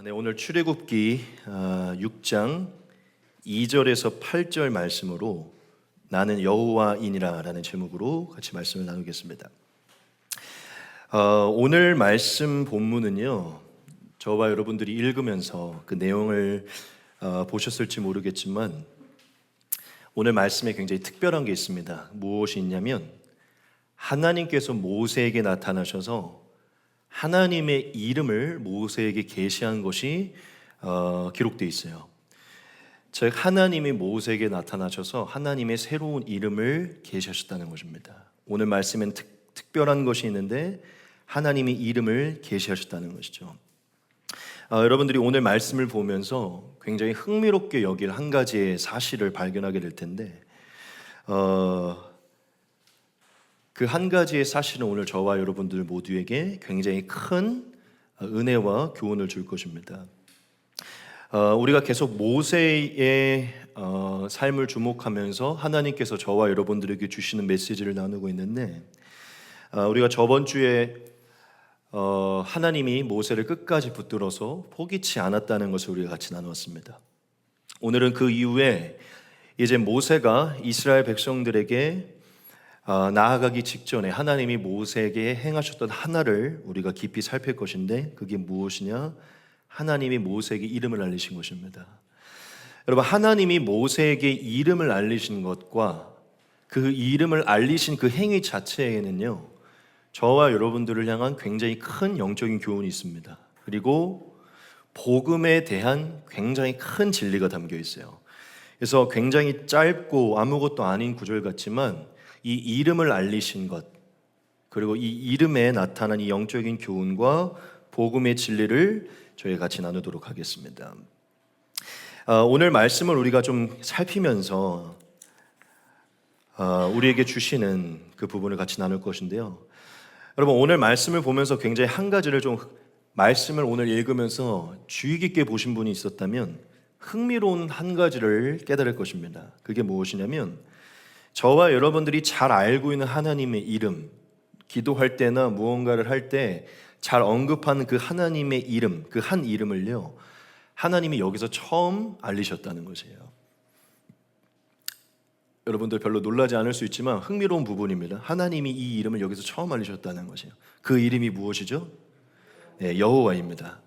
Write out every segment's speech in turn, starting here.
네, 오늘 출애굽기 6장 2절에서 8절 말씀으로 나는 여호와이니라 라는 제목으로 같이 말씀을 나누겠습니다. 오늘 말씀 본문은요, 저와 여러분들이 읽으면서 그 내용을 보셨을지 모르겠지만 오늘 말씀에 굉장히 특별한 게 있습니다. 무엇이 있냐면 하나님께서 모세에게 나타나셔서 하나님의 이름을 모세에게 계시한 것이 기록되어 있어요. 즉 하나님이 모세에게 나타나셔서 하나님의 새로운 이름을 계시하셨다는 것입니다. 오늘 말씀엔 특별한 것이 있는데 하나님이 이름을 계시하셨다는 것이죠. 여러분들이 오늘 말씀을 보면서 굉장히 흥미롭게 여길 한 가지의 사실을 발견하게 될 텐데 그 한 가지의 사실은 오늘 저와 여러분들 모두에게 굉장히 큰 은혜와 교훈을 줄 것입니다. 우리가 계속 모세의 삶을 주목하면서 하나님께서 저와 여러분들에게 주시는 메시지를 나누고 있는데 우리가 저번 주에 하나님이 모세를 끝까지 붙들어서 포기치 않았다는 것을 우리가 같이 나누었습니다. 오늘은 그 이후에 이제 모세가 이스라엘 백성들에게 나아가기 직전에 하나님이 모세에게 행하셨던 하나를 우리가 깊이 살필 것인데 그게 무엇이냐? 하나님이 모세에게 이름을 알리신 것입니다. 여러분, 하나님이 모세에게 이름을 알리신 것과 그 이름을 알리신 그 행위 자체에는요, 저와 여러분들을 향한 굉장히 큰 영적인 교훈이 있습니다. 그리고 복음에 대한 굉장히 큰 진리가 담겨 있어요. 그래서 굉장히 짧고 아무것도 아닌 구절 같지만 이 이름을 알리신 것, 그리고 이 이름에 나타난 이 영적인 교훈과 복음의 진리를 저희 같이 나누도록 하겠습니다. 오늘 말씀을 우리가 좀 살피면서 우리에게 주시는 그 부분을 같이 나눌 것인데요. 여러분, 오늘 말씀을 보면서 굉장히 한 가지를 좀 말씀을 오늘 읽으면서 주의 깊게 보신 분이 있었다면 흥미로운 한 가지를 깨달을 것입니다. 그게 무엇이냐면 저와 여러분들이 잘 알고 있는 하나님의 이름, 기도할 때나 무언가를 할 때 잘 언급하는 그 하나님의 이름, 그 한 이름을요, 하나님이 여기서 처음 알리셨다는 것이에요. 여러분들 별로 놀라지 않을 수 있지만 흥미로운 부분입니다. 하나님이 이 이름을 여기서 처음 알리셨다는 것이에요. 그 이름이 무엇이죠? 네, 여호와입니다.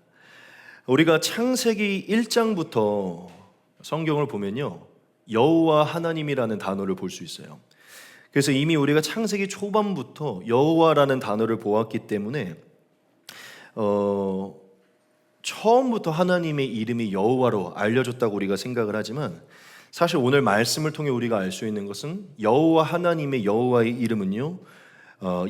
우리가 창세기 1장부터 성경을 보면요, 여호와 하나님이라는 단어를 볼 수 있어요. 그래서 이미 우리가 창세기 초반부터 여호와라는 단어를 보았기 때문에 처음부터 하나님의 이름이 여호와로 알려졌다고 우리가 생각을 하지만 사실 오늘 말씀을 통해 우리가 알 수 있는 것은 여호와 하나님의 여호와의 이름은요,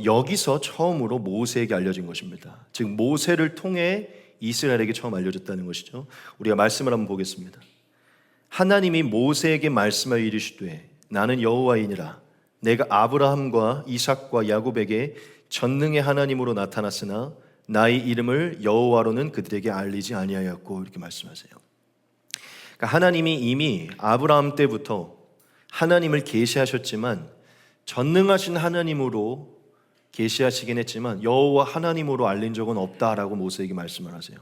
여기서 처음으로 모세에게 알려진 것입니다. 즉 모세를 통해 이스라엘에게 처음 알려졌다는 것이죠. 우리가 말씀을 한번 보겠습니다. 하나님이 모세에게 말씀하여 이르시되 나는 여호와이니라. 내가 아브라함과 이삭과 야곱에게 전능의 하나님으로 나타났으나 나의 이름을 여호와로는 그들에게 알리지 아니하였고, 이렇게 말씀하세요. 그러니까 하나님이 이미 아브라함 때부터 하나님을 계시하셨지만 전능하신 하나님으로 계시하시긴 했지만 여호와 하나님으로 알린 적은 없다라고 모세에게 말씀을 하세요.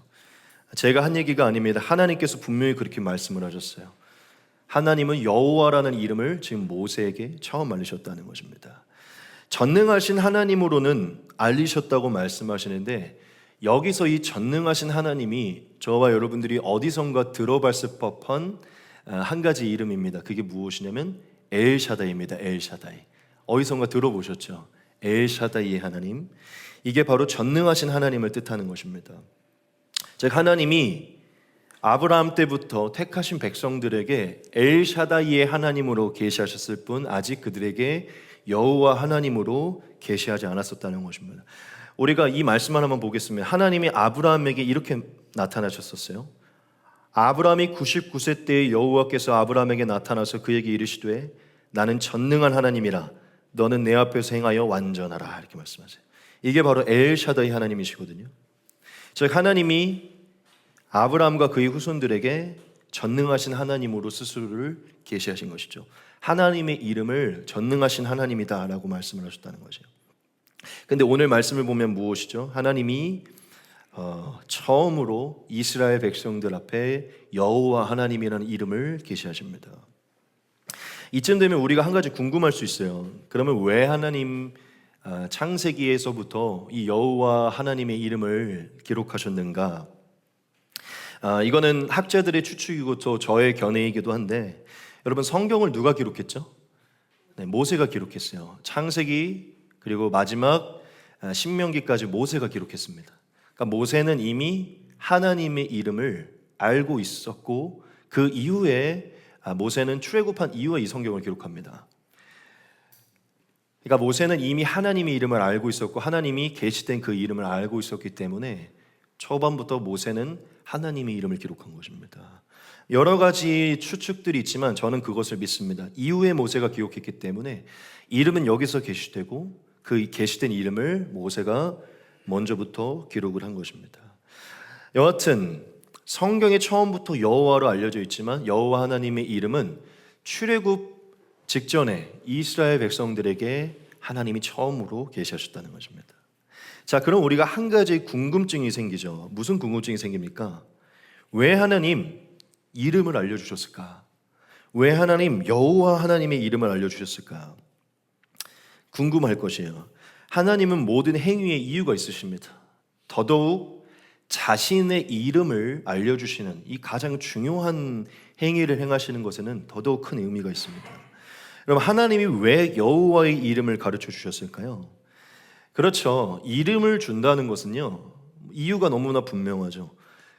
제가 한 얘기가 아닙니다. 하나님께서 분명히 그렇게 말씀을 하셨어요. 하나님은 여호와라는 이름을 지금 모세에게 처음 알리셨다는 것입니다. 전능하신 하나님으로는 알리셨다고 말씀하시는데 여기서 이 전능하신 하나님이 저와 여러분들이 어디선가 들어봤을 법한 한 가지 이름입니다. 그게 무엇이냐면 엘샤다이입니다. 엘샤다이. 어디선가 들어보셨죠? 엘샤다이의 하나님. 이게 바로 전능하신 하나님을 뜻하는 것입니다. 즉 하나님이 아브라함 때부터 택하신 백성들에게 엘샤다이의 하나님으로 계시하셨을 뿐 아직 그들에게 여호와 하나님으로 계시하지 않았었다는 것입니다. 우리가 이 말씀만 한번 보겠습니다. 하나님이 아브라함에게 이렇게 나타나셨었어요. 아브라함이 99세 때에 여호와께서 아브라함에게 나타나서 그에게 이르시되 나는 전능한 하나님이라 너는 내 앞에서 행하여 완전하라, 이렇게 말씀하세요. 이게 바로 엘샤다이 하나님이시거든요. 즉 하나님이 아브라함과 그의 후손들에게 전능하신 하나님으로 스스로를 계시하신 것이죠. 하나님의 이름을 전능하신 하나님이다라고 말씀을 하셨다는 것이에요. 근데 오늘 말씀을 보면 무엇이죠? 하나님이 처음으로 이스라엘 백성들 앞에 여호와 하나님이라는 이름을 계시하십니다. 이쯤 되면 우리가 한 가지 궁금할 수 있어요. 그러면 왜 하나님 창세기에서부터 이 여호와 하나님의 이름을 기록하셨는가? 이거는 학자들의 추측이고 또 저의 견해이기도 한데, 여러분 성경을 누가 기록했죠? 네, 모세가 기록했어요. 창세기 그리고 마지막 신명기까지 모세가 기록했습니다. 그러니까 모세는 이미 하나님의 이름을 알고 있었고, 그 이후에 모세는 출애굽한 이후에 이 성경을 기록합니다. 그러니까 모세는 이미 하나님의 이름을 알고 있었고, 하나님이 계시된 그 이름을 알고 있었기 때문에 초반부터 모세는 하나님의 이름을 기록한 것입니다. 여러 가지 추측들이 있지만 저는 그것을 믿습니다. 이후에 모세가 기록했기 때문에 이름은 여기서 게시되고, 그 게시된 이름을 모세가 먼저부터 기록을 한 것입니다. 여하튼 성경에 처음부터 여호와로 알려져 있지만, 여호와 하나님의 이름은 출애굽 직전에 이스라엘 백성들에게 하나님이 처음으로 계시하셨다는 것입니다. 자, 그럼 우리가 한 가지 궁금증이 생기죠. 무슨 궁금증이 생깁니까? 왜 하나님 이름을 알려주셨을까? 왜 하나님 여호와 하나님의 이름을 알려주셨을까? 궁금할 것이에요. 하나님은 모든 행위에 이유가 있으십니다. 더더욱 자신의 이름을 알려주시는 이 가장 중요한 행위를 행하시는 것에는 더더욱 큰 의미가 있습니다. 그럼 하나님이 왜 여호와의 이름을 가르쳐 주셨을까요? 그렇죠. 이름을 준다는 것은요, 이유가 너무나 분명하죠.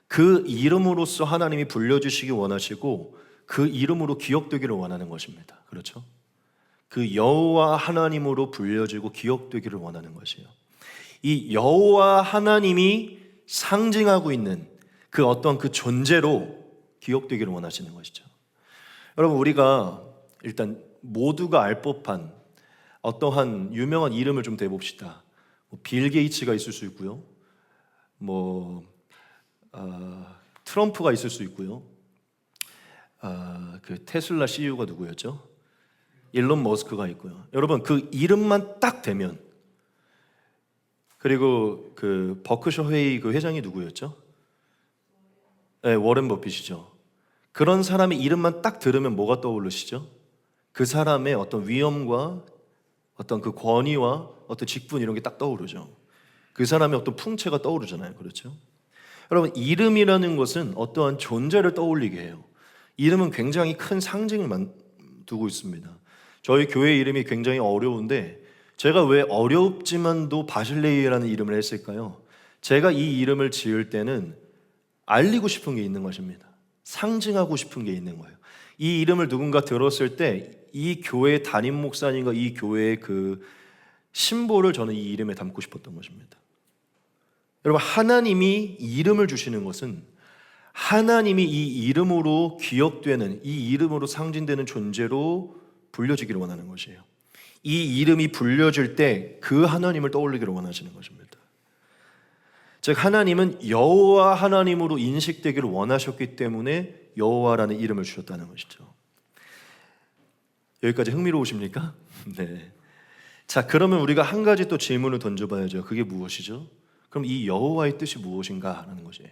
그 이름으로써 하나님이 불려주시기 원하시고, 그 이름으로 기억되기를 원하는 것입니다. 그렇죠? 그 여호와 하나님으로 불려지고 기억되기를 원하는 것이에요. 이 여호와 하나님이 상징하고 있는 그 어떤 그 존재로 기억되기를 원하시는 것이죠. 여러분, 우리가 일단 모두가 알 법한 어떠한 유명한 이름을 좀 대봅시다. 빌 게이츠가 있을 수 있고요, 트럼프가 있을 수 있고요, 그 테슬라 CEO가 누구였죠? 일론 머스크가 있고요. 여러분, 그 이름만 딱 대면, 그리고 그 버크셔 회의 그 회장이 누구였죠? 네, 워렌 버핏이죠. 그런 사람의 이름만 딱 들으면 뭐가 떠오르시죠? 그 사람의 어떤 위엄과 어떤 그 권위와 어떤 직분, 이런 게 딱 떠오르죠. 그 사람의 어떤 풍채가 떠오르잖아요. 그렇죠? 여러분, 이름이라는 것은 어떠한 존재를 떠올리게 해요. 이름은 굉장히 큰 상징을 두고 있습니다. 저희 교회 이름이 굉장히 어려운데, 제가 왜 어렵지만도 바실레이라는 이름을 했을까요? 제가 이 이름을 지을 때는 알리고 싶은 게 있는 것입니다. 상징하고 싶은 게 있는 거예요. 이 이름을 누군가 들었을 때 이 교회 담임 목사님과 이 교회의 그 심볼을 저는 이 이름에 담고 싶었던 것입니다. 여러분, 하나님이 이름을 주시는 것은 하나님이 이 이름으로 기억되는, 이 이름으로 상징되는 존재로 불려지기를 원하는 것이에요. 이 이름이 불려질 때 그 하나님을 떠올리기를 원하시는 것입니다. 즉, 하나님은 여호와 하나님으로 인식되기를 원하셨기 때문에 여호와라는 이름을 주셨다는 것이죠. 여기까지 흥미로우십니까? 네. 자, 그러면 우리가 한 가지 또 질문을 던져봐야죠. 그게 무엇이죠? 그럼 이 여호와의 뜻이 무엇인가 하는 것이에요.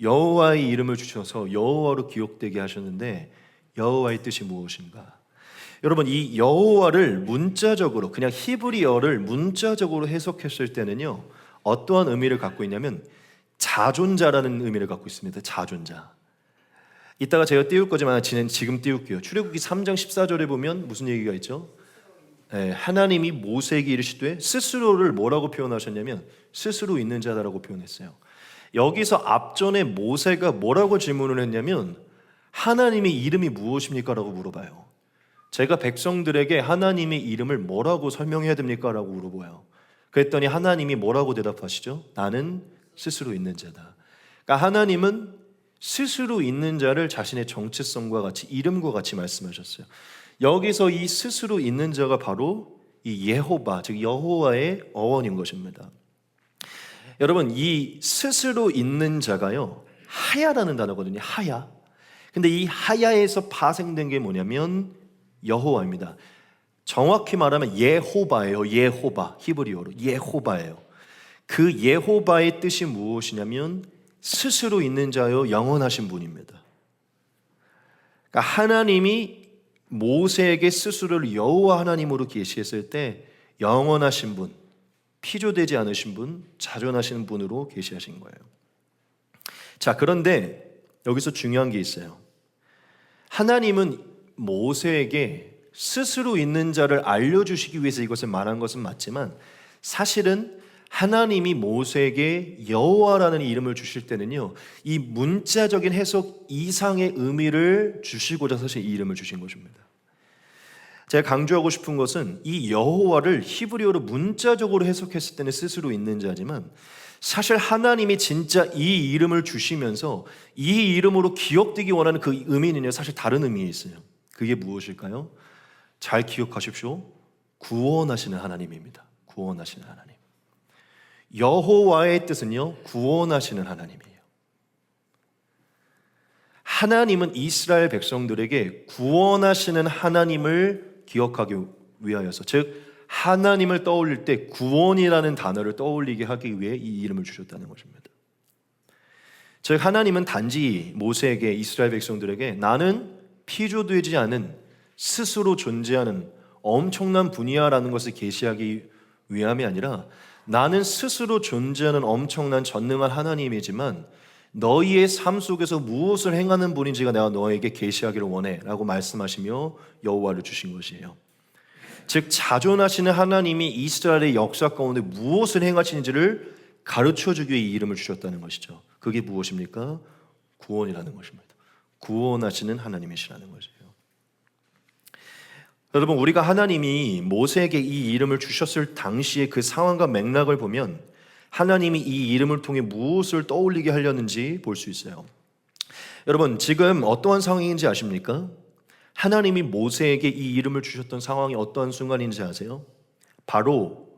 여호와의 이름을 주셔서 여호와로 기억되게 하셨는데, 여호와의 뜻이 무엇인가? 여러분, 이 여호와를 문자적으로, 그냥 히브리어를 문자적으로 해석했을 때는요, 어떠한 의미를 갖고 있냐면 자존자라는 의미를 갖고 있습니다. 자존자. 이따가 제가 띄울 거지만 지금 띄울게요. 출애굽기 3장 14절에 보면 무슨 얘기가 있죠? 네, 하나님이 모세에게 이르시되, 스스로를 뭐라고 표현하셨냐면 스스로 있는 자다라고 표현했어요. 여기서 앞전에 모세가 뭐라고 질문을 했냐면, 하나님의 이름이 무엇입니까? 라고 물어봐요. 제가 백성들에게 하나님의 이름을 뭐라고 설명해야 됩니까? 라고 물어봐요. 그랬더니 하나님이 뭐라고 대답하시죠? 나는 스스로 있는 자다. 그러니까 하나님은 스스로 있는 자를 자신의 정체성과 같이, 이름과 같이 말씀하셨어요. 여기서 이 스스로 있는 자가 바로 이 예호바, 즉 여호와의 어원인 것입니다. 여러분, 이 스스로 있는 자가요, 하야라는 단어거든요. 하야. 근데 이 하야에서 파생된 게 뭐냐면 여호와입니다. 정확히 말하면 예호바예요. 예호바, 히브리어로 예호바예요. 그 여호와의 뜻이 무엇이냐면 스스로 있는 자여 영원하신 분입니다. 그러니까 하나님이 모세에게 스스로를 여호와 하나님으로 계시했을 때 영원하신 분, 피조되지 않으신 분, 자존하시는 분으로 계시하신 거예요. 자, 그런데 여기서 중요한 게 있어요. 하나님은 모세에게 스스로 있는 자를 알려주시기 위해서 이것을 말한 것은 맞지만 사실은 하나님이 모세에게 여호와라는 이름을 주실 때는요, 이 문자적인 해석 이상의 의미를 주시고자 사실 이 이름을 주신 것입니다. 제가 강조하고 싶은 것은 이 여호와를 히브리어로 문자적으로 해석했을 때는 스스로 있는 자지만 사실 하나님이 진짜 이 이름을 주시면서 이 이름으로 기억되기 원하는 그 의미는요, 사실 다른 의미에 있어요. 그게 무엇일까요? 잘 기억하십시오. 구원하시는 하나님입니다. 구원하시는 하나님. 여호와의 뜻은요, 구원하시는 하나님이에요. 하나님은 이스라엘 백성들에게 구원하시는 하나님을 기억하기 위하여서, 즉 하나님을 떠올릴 때 구원이라는 단어를 떠올리게 하기 위해 이 이름을 주셨다는 것입니다. 즉 하나님은 단지 모세에게, 이스라엘 백성들에게 나는 피조되지 않은 스스로 존재하는 엄청난 분이야라는 것을 계시하기 위함이 아니라 나는 스스로 존재하는 엄청난 전능한 하나님이지만 너희의 삶 속에서 무엇을 행하는 분인지가 내가 너에게 계시하기를 원해 라고 말씀하시며 여호와를 주신 것이에요. 즉 자존하시는 하나님이 이스라엘의 역사 가운데 무엇을 행하시는지를 가르쳐주기 위해 이 이름을 주셨다는 것이죠. 그게 무엇입니까? 구원이라는 것입니다. 구원하시는 하나님이시라는 것이에요. 여러분, 우리가 하나님이 모세에게 이 이름을 주셨을 당시의 그 상황과 맥락을 보면 하나님이 이 이름을 통해 무엇을 떠올리게 하려는지 볼 수 있어요. 여러분, 지금 어떠한 상황인지 아십니까? 하나님이 모세에게 이 이름을 주셨던 상황이 어떠한 순간인지 아세요? 바로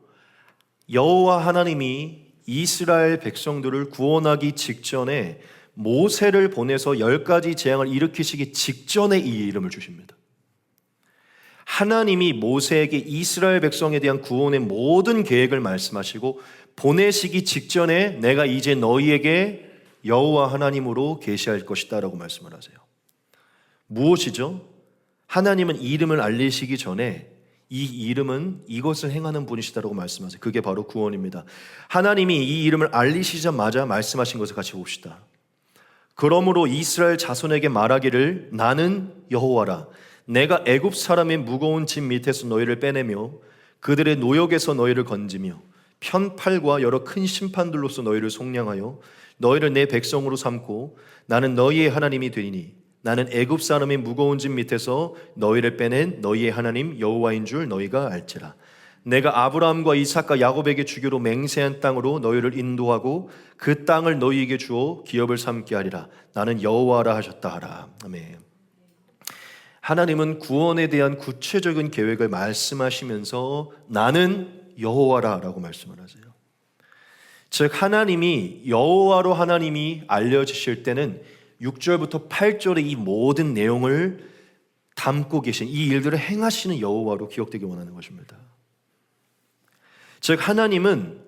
여호와 하나님이 이스라엘 백성들을 구원하기 직전에 모세를 보내서 10가지 재앙을 일으키시기 직전에 이 이름을 주십니다. 하나님이 모세에게 이스라엘 백성에 대한 구원의 모든 계획을 말씀하시고 보내시기 직전에 내가 이제 너희에게 여호와 하나님으로 계시할 것이다 라고 말씀을 하세요. 무엇이죠? 하나님은 이름을 알리시기 전에 이 이름은 이것을 행하는 분이시다라고 말씀하세요. 그게 바로 구원입니다. 하나님이 이 이름을 알리시자마자 말씀하신 것을 같이 봅시다. 그러므로 이스라엘 자손에게 말하기를 나는 여호와라. 내가 애굽 사람의 무거운 짐 밑에서 너희를 빼내며 그들의 노역에서 너희를 건지며 편팔과 여러 큰 심판들로서 너희를 속량하여 너희를 내 백성으로 삼고 나는 너희의 하나님이 되리니 나는 애굽 사람의 무거운 짐 밑에서 너희를 빼낸 너희의 하나님 여호와인 줄 너희가 알지라. 내가 아브라함과 이삭과 야곱에게 주기로 맹세한 땅으로 너희를 인도하고 그 땅을 너희에게 주어 기업을 삼게 하리라. 나는 여호와라 하셨다 하라. 아멘. 하나님은 구원에 대한 구체적인 계획을 말씀하시면서 나는 여호와라라고 말씀을 하세요. 즉 하나님이 여호와로 하나님이 알려지실 때는 6절부터 8절의 이 모든 내용을 담고 계신 이 일들을 행하시는 여호와로 기억되기 원하는 것입니다. 즉 하나님은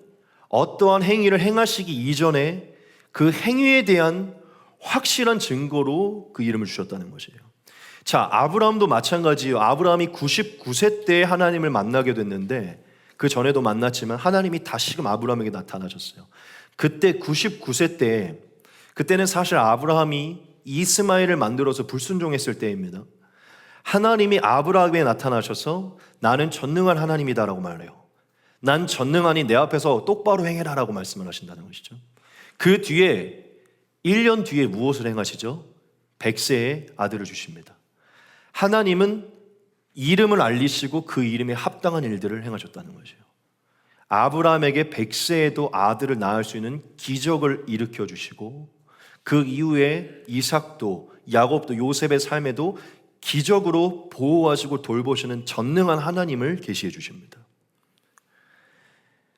어떠한 행위를 행하시기 이전에 그 행위에 대한 확실한 증거로 그 이름을 주셨다는 것이에요. 자, 아브라함도 마찬가지예요. 아브라함이 99세 때에 하나님을 만나게 됐는데 그 전에도 만났지만 하나님이 다시금 아브라함에게 나타나셨어요. 그때 99세 때에, 그때는 사실 아브라함이 이스마엘을 만들어서 불순종했을 때입니다. 하나님이 아브라함에게 나타나셔서 나는 전능한 하나님이다라고 말해요. 난 전능하니 내 앞에서 똑바로 행해라 라고 말씀을 하신다는 것이죠. 그 뒤에 1년 뒤에 무엇을 행하시죠? 100세의 아들을 주십니다. 하나님은 이름을 알리시고 그 이름에 합당한 일들을 행하셨다는 것이에요. 아브라함에게 100세에도 아들을 낳을 수 있는 기적을 일으켜 주시고 그 이후에 이삭도 야곱도 요셉의 삶에도 기적으로 보호하시고 돌보시는 전능한 하나님을 계시해 주십니다.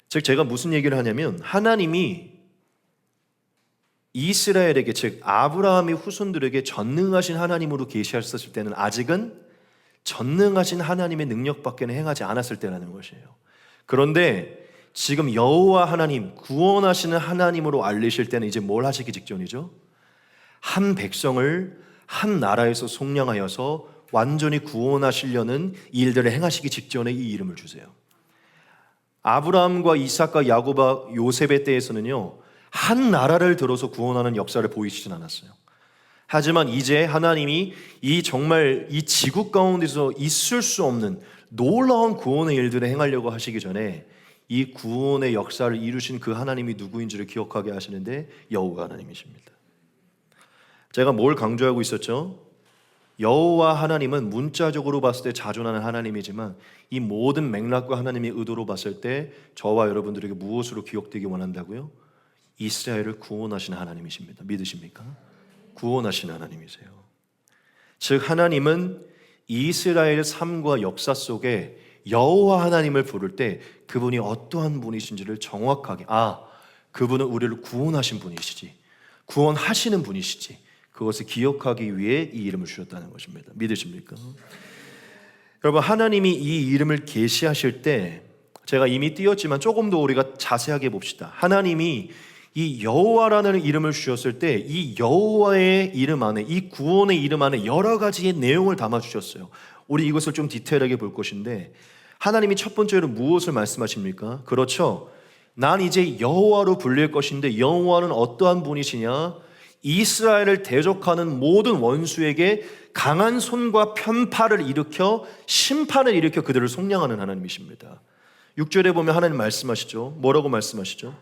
즉 제가 무슨 얘기를 하냐면 하나님이 이스라엘에게, 즉 아브라함의 후손들에게 전능하신 하나님으로 계시하셨을 때는 아직은 전능하신 하나님의 능력밖에는 행하지 않았을 때라는 것이에요. 그런데 지금 여호와 하나님, 구원하시는 하나님으로 알리실 때는 이제 뭘 하시기 직전이죠? 한 백성을 한 나라에서 속량하여서 완전히 구원하시려는 일들을 행하시기 직전에 이 이름을 주세요. 아브라함과 이삭과 야곱과 요셉의 때에서는요, 한 나라를 들어서 구원하는 역사를 보이시진 않았어요. 하지만 이제 하나님이 정말 이 지구 가운데서 있을 수 없는 놀라운 구원의 일들을 행하려고 하시기 전에 이 구원의 역사를 이루신 그 하나님이 누구인지를 기억하게 하시는데 여호와 하나님이십니다. 제가 뭘 강조하고 있었죠? 여호와 하나님은 문자적으로 봤을 때 자존하는 하나님이지만 이 모든 맥락과 하나님의 의도로 봤을 때 저와 여러분들에게 무엇으로 기억되기 원한다고요? 이스라엘을 구원하시는 하나님이십니다. 믿으십니까? 구원하시는 하나님이세요. 즉 하나님은 이스라엘 삶과 역사 속에 여호와 하나님을 부를 때 그분이 어떠한 분이신지를 정확하게 그분은 우리를 구원하신 분이시지, 구원하시는 분이시지, 그것을 기억하기 위해 이 이름을 주셨다는 것입니다. 믿으십니까? 여러분, 하나님이 이 이름을 계시하실 때 제가 이미 띄웠지만 조금 더 우리가 자세하게 봅시다. 하나님이 이 여호와라는 이름을 주셨을 때 이 여호와의 이름 안에, 이 구원의 이름 안에 여러 가지의 내용을 담아 주셨어요. 우리 이것을 좀 디테일하게 볼 것인데, 하나님이 첫 번째로 무엇을 말씀하십니까? 그렇죠. 난 이제 여호와로 불릴 것인데 여호와는 어떠한 분이시냐? 이스라엘을 대적하는 모든 원수에게 강한 손과 편팔을 일으켜 심판을 일으켜 그들을 속량하는 하나님이십니다. 6절에 보면 하나님 말씀하시죠. 뭐라고 말씀하시죠?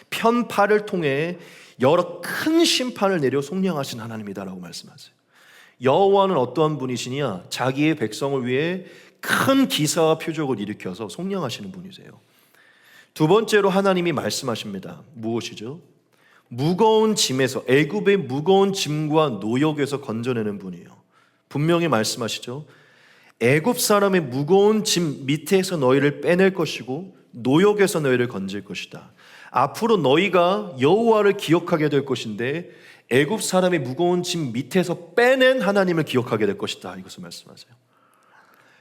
편팔을 통해 여러 큰 심판을 내려 속량하신 하나님이다라고 말씀하세요. 여호와는 어떠한 분이시냐? 자기의 백성을 위해 큰 기사와 표적을 일으켜서 속량하시는 분이세요. 두 번째로 하나님이 말씀하십니다. 무엇이죠? 무거운 짐에서, 애굽의 무거운 짐과 노역에서 건져내는 분이에요. 분명히 말씀하시죠. 애굽 사람의 무거운 짐 밑에서 너희를 빼낼 것이고 노역에서 너희를 건질 것이다. 앞으로 너희가 여호와를 기억하게 될 것인데 애굽 사람의 무거운 짐 밑에서 빼낸 하나님을 기억하게 될 것이다. 이것을 말씀하세요.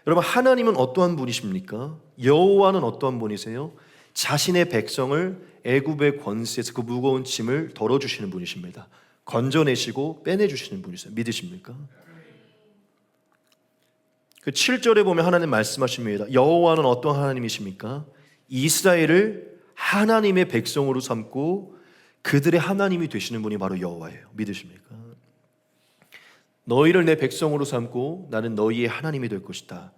여러분, 하나님은 어떠한 분이십니까? 여호와는 어떠한 분이세요? 자신의 백성을 애굽의 권세에서 그 무거운 짐을 덜어주시는 분이십니다. 건져내시고 빼내주시는 분이세요. 믿으십니까? 그 7절에 보면 하나님 말씀하십니다. 여호와는 어떤 하나님이십니까? 이스라엘을 하나님의 백성으로 삼고 그들의 하나님이 되시는 분이 바로 여호와예요. 믿으십니까? 너희를 내 백성으로 삼고 나는 너희의 하나님이 될 것이다.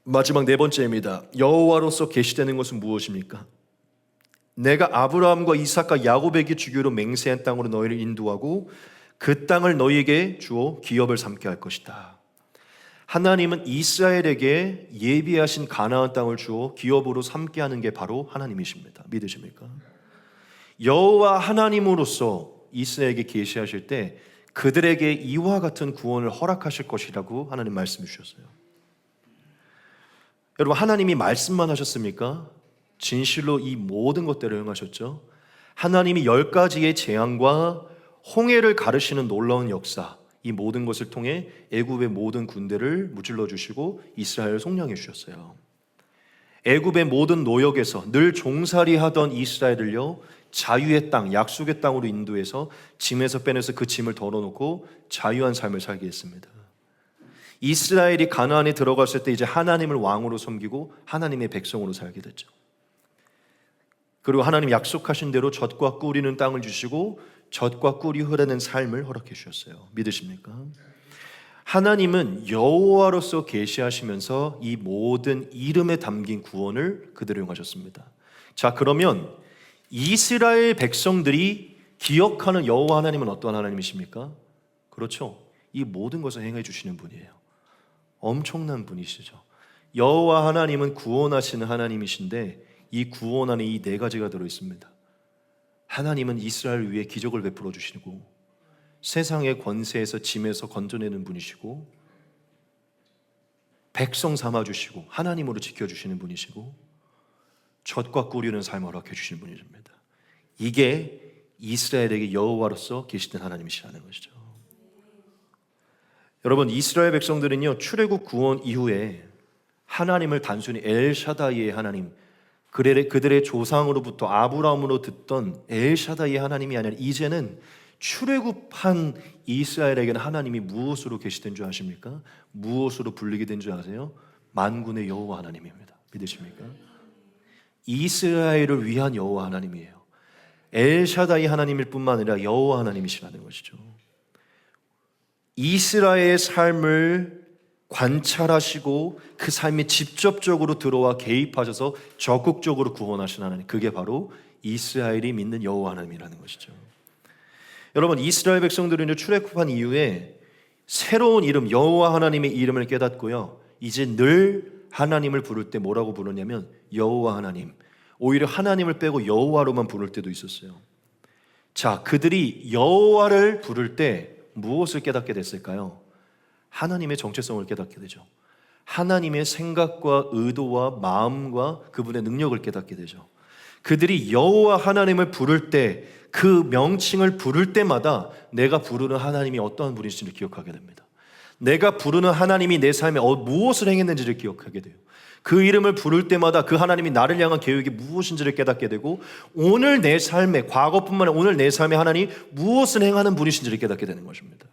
마지막 네 번째입니다. 여호와로서 계시되는 것은 무엇입니까? 내가 아브라함과 이삭과 야곱에게 주기로 맹세한 땅으로 너희를 인도하고 그 땅을 너희에게 주어 기업을 삼게 할 것이다. 하나님은 이스라엘에게 예비하신 가나안 땅을 주어 기업으로 삼게 하는 게 바로 하나님이십니다. 믿으십니까? 여호와 하나님으로서 이스라엘에게 계시하실 때 그들에게 이와 같은 구원을 허락하실 것이라고 하나님 말씀해 주셨어요. 여러분, 하나님이 말씀만 하셨습니까? 진실로 이 모든 것들을 행하셨죠. 하나님이 10가지의 재앙과 홍해를 가르시는 놀라운 역사, 이 모든 것을 통해 애굽의 모든 군대를 무찔러 주시고 이스라엘을 속량해 주셨어요. 애굽의 모든 노역에서 늘 종살이하던 이스라엘을요, 자유의 땅, 약속의 땅으로 인도해서 짐에서 빼내서 그 짐을 덜어놓고 자유한 삶을 살게 했습니다. 이스라엘이 가나안에 들어갔을 때 이제 하나님을 왕으로 섬기고 하나님의 백성으로 살게 됐죠. 그리고 하나님 약속하신 대로 젖과 꿀이는 땅을 주시고 젖과 꿀이 흐르는 삶을 허락해 주셨어요. 믿으십니까? 하나님은 여호와로서 계시하시면서 이 모든 이름에 담긴 구원을 그대로 행하셨습니다. 자, 그러면 이스라엘 백성들이 기억하는 여호와 하나님은 어떠한 하나님이십니까? 그렇죠. 이 모든 것을 행해 주시는 분이에요. 엄청난 분이시죠. 여호와 하나님은 구원하시는 하나님이신데 이 구원 안에 이 네 가지가 들어 있습니다. 하나님은 이스라엘을 위해 기적을 베풀어 주시고 세상의 권세에서 짐에서 건져내는 분이시고 백성 삼아 주시고 하나님으로 지켜주시는 분이시고 젖과 꿀이는 삶을 허락해 주시는 분이십니다. 이게 이스라엘에게 여호와로서 계시던 하나님이시라는 것이죠. 여러분, 이스라엘 백성들은요, 출애굽 구원 이후에 하나님을 단순히 엘샤다이의 하나님, 그들의 조상으로부터 아브라함으로 듣던 엘샤다이 하나님이 아니라 이제는 출애굽한 이스라엘에게는 하나님이 무엇으로 계시된 줄 아십니까? 무엇으로 불리게 된 줄 아세요? 만군의 여호와 하나님입니다. 믿으십니까? 이스라엘을 위한 여호와 하나님이에요. 엘샤다이 하나님일 뿐만 아니라 여호와 하나님이시라는 것이죠. 이스라엘의 삶을 관찰하시고 그 삶에 직접적으로 들어와 개입하셔서 적극적으로 구원하신 하나님, 그게 바로 이스라엘이 믿는 여호와 하나님이라는 것이죠. 여러분, 이스라엘 백성들은 출애굽한 이후에 새로운 이름 여호와 하나님의 이름을 깨닫고요, 이제 늘 하나님을 부를 때 뭐라고 부르냐면 여호와 하나님, 오히려 하나님을 빼고 여호와로만 부를 때도 있었어요. 자, 그들이 여호와를 부를 때 무엇을 깨닫게 됐을까요? 하나님의 정체성을 깨닫게 되죠. 하나님의 생각과 의도와 마음과 그분의 능력을 깨닫게 되죠. 그들이 여호와 하나님을 부를 때, 그 명칭을 부를 때마다 내가 부르는 하나님이 어떠한 분이신지를 기억하게 됩니다. 내가 부르는 하나님이 내 삶에 무엇을 행했는지를 기억하게 돼요. 그 이름을 부를 때마다 그 하나님이 나를 향한 계획이 무엇인지를 깨닫게 되고, 오늘 내 삶에, 과거뿐만 아니라 오늘 내 삶에 하나님이 무엇을 행하는 분이신지를 깨닫게 되는 것입니다.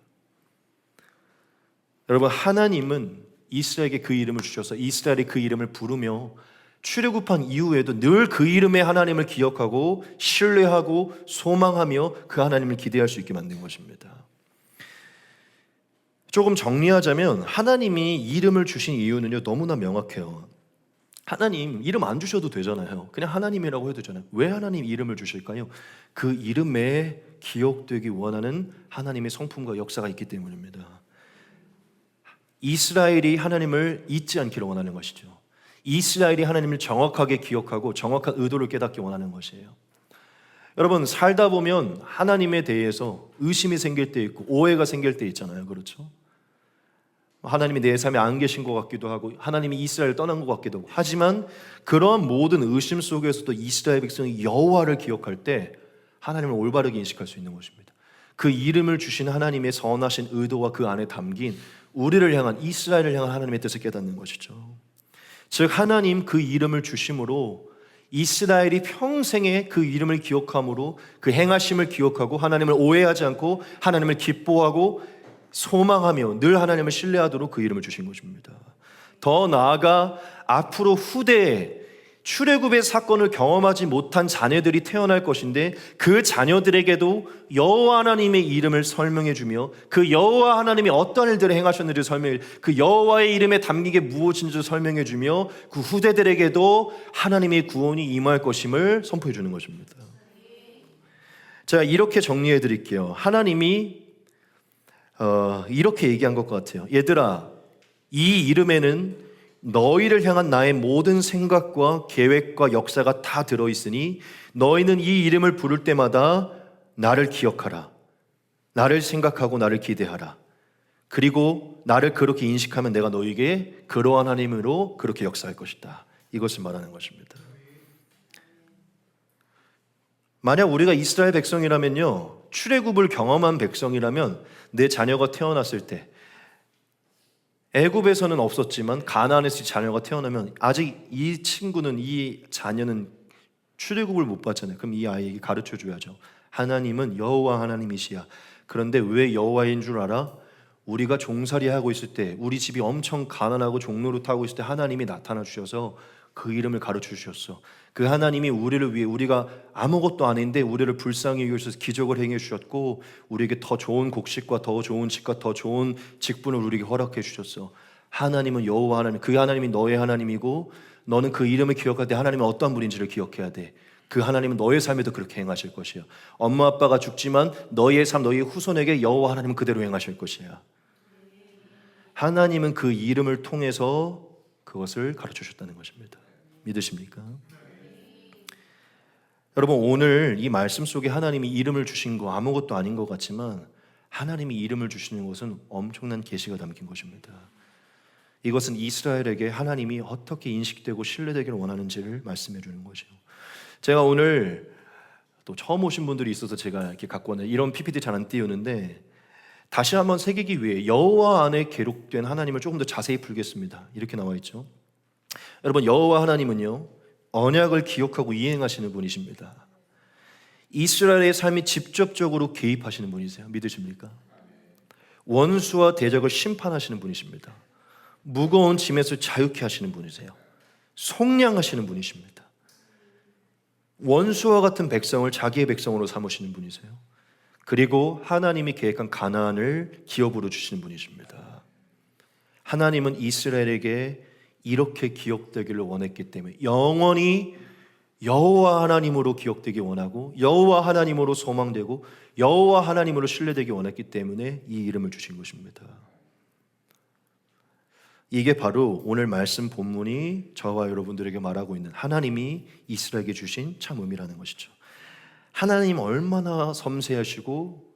여러분, 하나님은 이스라엘에게 그 이름을 주셔서 이스라엘이 그 이름을 부르며 출애굽한 이후에도 늘 그 이름의 하나님을 기억하고 신뢰하고 소망하며 그 하나님을 기대할 수 있게 만든 것입니다. 조금 정리하자면 하나님이 이름을 주신 이유는요, 너무나 명확해요. 하나님 이름 안 주셔도 되잖아요. 그냥 하나님이라고 해도 되잖아요. 왜 하나님 이름을 주실까요? 그 이름에 기억되기 원하는 하나님의 성품과 역사가 있기 때문입니다. 이스라엘이 하나님을 잊지 않기를 원하는 것이죠. 이스라엘이 하나님을 정확하게 기억하고 정확한 의도를 깨닫기 원하는 것이에요. 여러분, 살다 보면 하나님에 대해서 의심이 생길 때 있고 오해가 생길 때 있잖아요. 그렇죠? 하나님이 내 삶에 안 계신 것 같기도 하고 하나님이 이스라엘을 떠난 것 같기도 하고, 하지만 그러한 모든 의심 속에서도 이스라엘 백성이 여호와를 기억할 때 하나님을 올바르게 인식할 수 있는 것입니다. 그 이름을 주신 하나님의 선하신 의도와 그 안에 담긴 우리를 향한, 이스라엘을 향한 하나님의 뜻을 깨닫는 것이죠. 즉 하나님 그 이름을 주심으로 이스라엘이 평생에 그 이름을 기억함으로 그 행하심을 기억하고 하나님을 오해하지 않고 하나님을 기뻐하고 소망하며 늘 하나님을 신뢰하도록 그 이름을 주신 것입니다. 더 나아가 앞으로 후대에 출애굽의 사건을 경험하지 못한 자녀들이 태어날 것인데 그 자녀들에게도 여호와 하나님의 이름을 설명해 주며 그 여호와 하나님이 어떤 일들을 행하셨는지 설명해, 그 여호와의 이름에 담긴 게 무엇인지 설명해 주며 그 후대들에게도 하나님의 구원이 임할 것임을 선포해 주는 것입니다. 자, 이렇게 정리해 드릴게요. 하나님이 이렇게 얘기한 것 같아요. 얘들아, 이 이름에는 너희를 향한 나의 모든 생각과 계획과 역사가 다 들어있으니 너희는 이 이름을 부를 때마다 나를 기억하라. 나를 생각하고 나를 기대하라. 그리고 나를 그렇게 인식하면 내가 너희에게 그러한 하나님으로 그렇게 역사할 것이다. 이것을 말하는 것입니다. 만약 우리가 이스라엘 백성이라면요, 출애굽을 경험한 백성이라면 내 자녀가 태어났을 때, 애굽에서는 없었지만 가나안에서 자녀가 태어나면 아직 이 친구는, 이 자녀는 출애굽을 못 봤잖아요. 그럼 이 아이에게 가르쳐 줘야죠. 하나님은 여호와 하나님이시야. 그런데 왜 여호와인 줄 알아? 우리가 종살이 하고 있을 때, 우리 집이 엄청 가난하고 종노릇하고 있을 때 하나님이 나타나 주셔서 그 이름을 가르쳐 주셨어. 그 하나님이 우리를 위해, 우리가 아무것도 아닌데 우리를 불쌍히 여기셔서 기적을 행해 주셨고 우리에게 더 좋은 곡식과 더 좋은 집과 더 좋은 직분을 우리에게 허락해 주셨어. 하나님은 여호와 하나님, 그 하나님이 너의 하나님이고 너는 그 이름을 기억할 때 하나님은 어떠한 분인지를 기억해야 돼. 그 하나님은 너의 삶에도 그렇게 행하실 것이야. 엄마 아빠가 죽지만 너희의 삶, 너희의 후손에게 여호와 하나님은 그대로 행하실 것이야. 하나님은 그 이름을 통해서 그것을 가르쳐 주셨다는 것입니다. 믿으십니까? 여러분, 오늘 이 말씀 속에 하나님이 이름을 주신 거 아무것도 아닌 것 같지만 하나님이 이름을 주시는 것은 엄청난 계시가 담긴 것입니다. 이것은 이스라엘에게 하나님이 어떻게 인식되고 신뢰되기를 원하는지를 말씀해 주는 것이죠. 제가 오늘 또 처음 오신 분들이 있어서 제가 이렇게 갖고 왔는데, 이런 PPT 잘 안 띄우는데 다시 한번 새기기 위해 여호와 안에 기록된 하나님을 조금 더 자세히 풀겠습니다. 이렇게 나와 있죠. 여러분, 여호와 하나님은요, 언약을 기억하고 이행하시는 분이십니다. 이스라엘의 삶이 직접적으로 개입하시는 분이세요. 믿으십니까? 원수와 대적을 심판하시는 분이십니다. 무거운 짐에서 자유케 하시는 분이세요. 속량하시는 분이십니다. 원수와 같은 백성을 자기의 백성으로 삼으시는 분이세요. 그리고 하나님이 계획한 가나안을 기업으로 주시는 분이십니다. 하나님은 이스라엘에게 이렇게 기억되기를 원했기 때문에 영원히 여호와 하나님으로 기억되기 원하고 여호와 하나님으로 소망되고 여호와 하나님으로 신뢰되기 원했기 때문에 이 이름을 주신 것입니다. 이게 바로 오늘 말씀 본문이 저와 여러분들에게 말하고 있는 하나님이 이스라엘에게 주신 참 의미라는 것이죠. 하나님 얼마나 섬세하시고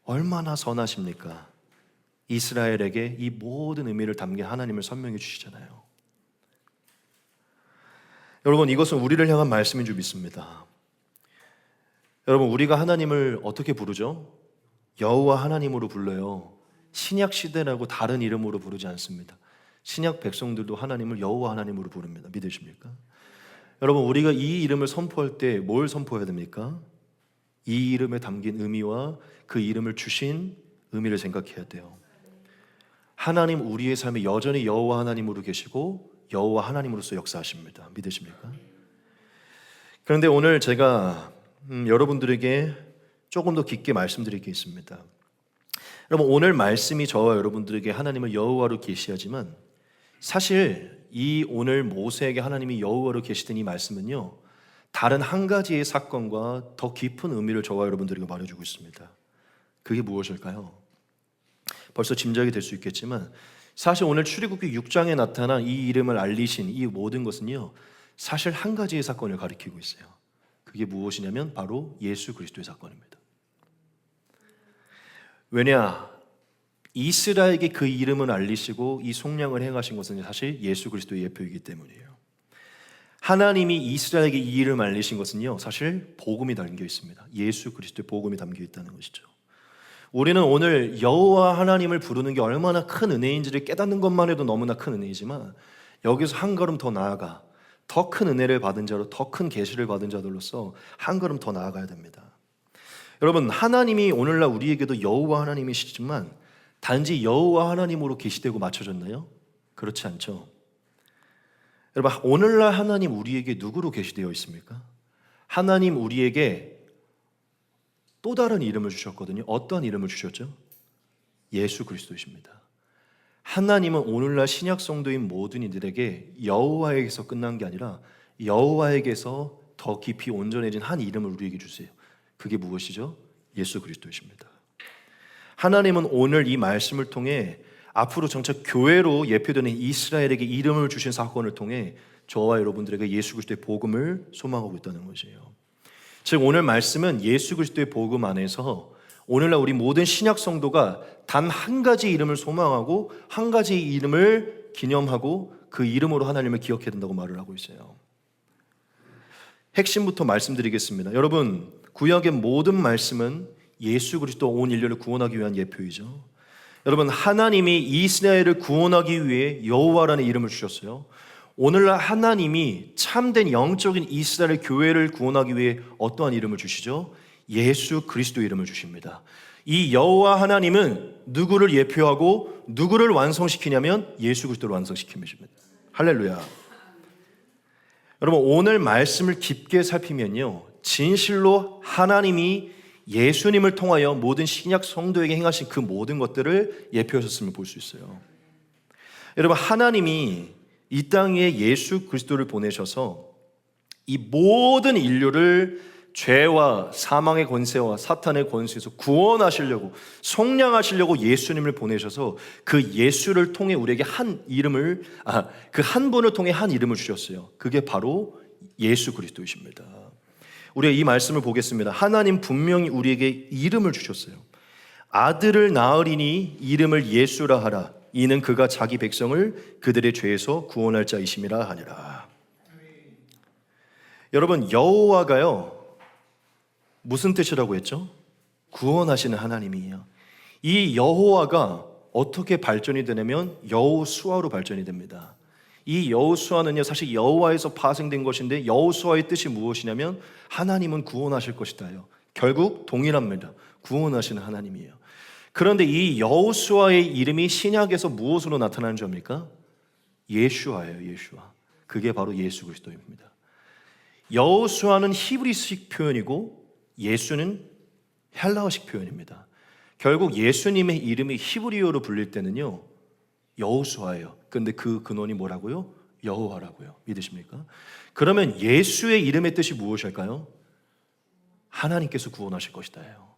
얼마나 선하십니까? 이스라엘에게 이 모든 의미를 담긴 하나님을 설명해 주시잖아요. 여러분, 이것은 우리를 향한 말씀인 줄 믿습니다. 여러분, 우리가 하나님을 어떻게 부르죠? 여호와 하나님으로 불러요. 신약 시대라고 다른 이름으로 부르지 않습니다. 신약 백성들도 하나님을 여호와 하나님으로 부릅니다. 믿으십니까? 여러분, 우리가 이 이름을 선포할 때 뭘 선포해야 됩니까? 이 이름에 담긴 의미와 그 이름을 주신 의미를 생각해야 돼요. 하나님 우리의 삶에 여전히 여호와 하나님으로 계시고 여호와 하나님으로서 역사하십니다. 믿으십니까? 그런데 오늘 제가 여러분들에게 조금 더 깊게 말씀드릴 게 있습니다. 여러분, 오늘 말씀이 저와 여러분들에게 하나님을 여호와로 계시하지만 사실 이 오늘 모세에게 하나님이 여호와로 계시던 이 말씀은요, 다른 한 가지의 사건과 더 깊은 의미를 저와 여러분들에게 말해주고 있습니다. 그게 무엇일까요? 벌써 짐작이 될 수 있겠지만 사실 오늘 출애굽기 6장에 나타난 이 이름을 알리신 이 모든 것은요, 사실 한 가지의 사건을 가리키고 있어요. 그게 무엇이냐면 바로 예수 그리스도의 사건입니다. 왜냐? 이스라엘에게 그 이름을 알리시고 이 속량을 행하신 것은 사실 예수 그리스도의 예표이기 때문이에요. 하나님이 이스라엘에게 이 이름을 알리신 것은요, 사실 복음이 담겨 있습니다. 예수 그리스도의 복음이 담겨 있다는 것이죠. 우리는 오늘 여호와 하나님을 부르는 게 얼마나 큰 은혜인지를 깨닫는 것만 해도 너무나 큰 은혜이지만 여기서 한 걸음 더 나아가 더 큰 은혜를 받은 자로 더 큰 계시를 받은 자들로서 한 걸음 더 나아가야 됩니다. 여러분, 하나님이 오늘날 우리에게도 여호와 하나님이시지만 단지 여호와 하나님으로 계시되고 맞춰졌나요? 그렇지 않죠. 여러분, 오늘날 하나님 우리에게 누구로 계시되어 있습니까? 하나님 우리에게 또 다른 이름을 주셨거든요. 어떠한 이름을 주셨죠? 예수 그리스도이십니다. 하나님은 오늘날 신약 성도인 모든 이들에게 여호와에게서 끝난 게 아니라 여호와에게서 더 깊이 온전해진 한 이름을 우리에게 주세요. 그게 무엇이죠? 예수 그리스도이십니다. 하나님은 오늘 이 말씀을 통해 앞으로 정착 교회로 예표되는 이스라엘에게 이름을 주신 사건을 통해 저와 여러분들에게 예수 그리스도의 복음을 소망하고 있다는 것이에요. 즉 오늘 말씀은 예수 그리스도의 복음 안에서 오늘날 우리 모든 신약 성도가 단 한 가지 이름을 소망하고 한 가지 이름을 기념하고 그 이름으로 하나님을 기억해야 된다고 말을 하고 있어요. 핵심부터 말씀드리겠습니다. 여러분, 구약의 모든 말씀은 예수 그리스도 온 인류를 구원하기 위한 예표이죠. 여러분, 하나님이 이스라엘을 구원하기 위해 여호와라는 이름을 주셨어요. 오늘날 하나님이 참된 영적인 이스라엘 교회를 구원하기 위해 어떠한 이름을 주시죠? 예수 그리스도 이름을 주십니다. 이 여호와 하나님은 누구를 예표하고 누구를 완성시키냐면 예수 그리스도를 완성시킵니다. 할렐루야. 여러분, 오늘 말씀을 깊게 살피면요, 진실로 하나님이 예수님을 통하여 모든 신약 성도에게 행하신 그 모든 것들을 예표하셨음을 볼 수 있어요. 여러분, 하나님이 이 땅에 예수 그리스도를 보내셔서 이 모든 인류를 죄와 사망의 권세와 사탄의 권세에서 구원하시려고 속량하시려고 예수님을 보내셔서 그 예수를 통해 우리에게 한 이름을 그 한 분을 통해 한 이름을 주셨어요. 그게 바로 예수 그리스도이십니다. 우리가 이 말씀을 보겠습니다. 하나님 분명히 우리에게 이름을 주셨어요. 아들을 낳으리니 이름을 예수라 하라. 이는 그가 자기 백성을 그들의 죄에서 구원할 자이심이라 하니라. 여러분, 여호와가요, 무슨 뜻이라고 했죠? 구원하시는 하나님이에요. 이 여호와가 어떻게 발전이 되냐면 여호수아로 발전이 됩니다. 이 여호수아는요 사실 여호와에서 파생된 것인데 여호수아의 뜻이 무엇이냐면 하나님은 구원하실 것이다요. 결국 동일합니다. 구원하시는 하나님이에요. 그런데 이 여호수아의 이름이 신약에서 무엇으로 나타나는 점입니까? 예슈아예요. 예슈아. 그게 바로 예수 그리스도입니다. 여호수아는 히브리식 표현이고 예수는 헬라어식 표현입니다. 결국 예수님의 이름이 히브리어로 불릴 때는요 여호수아예요. 근데 그 근원이 뭐라고요? 여호와라고요. 믿으십니까? 그러면 예수의 이름의 뜻이 무엇일까요? 하나님께서 구원하실 것이다예요.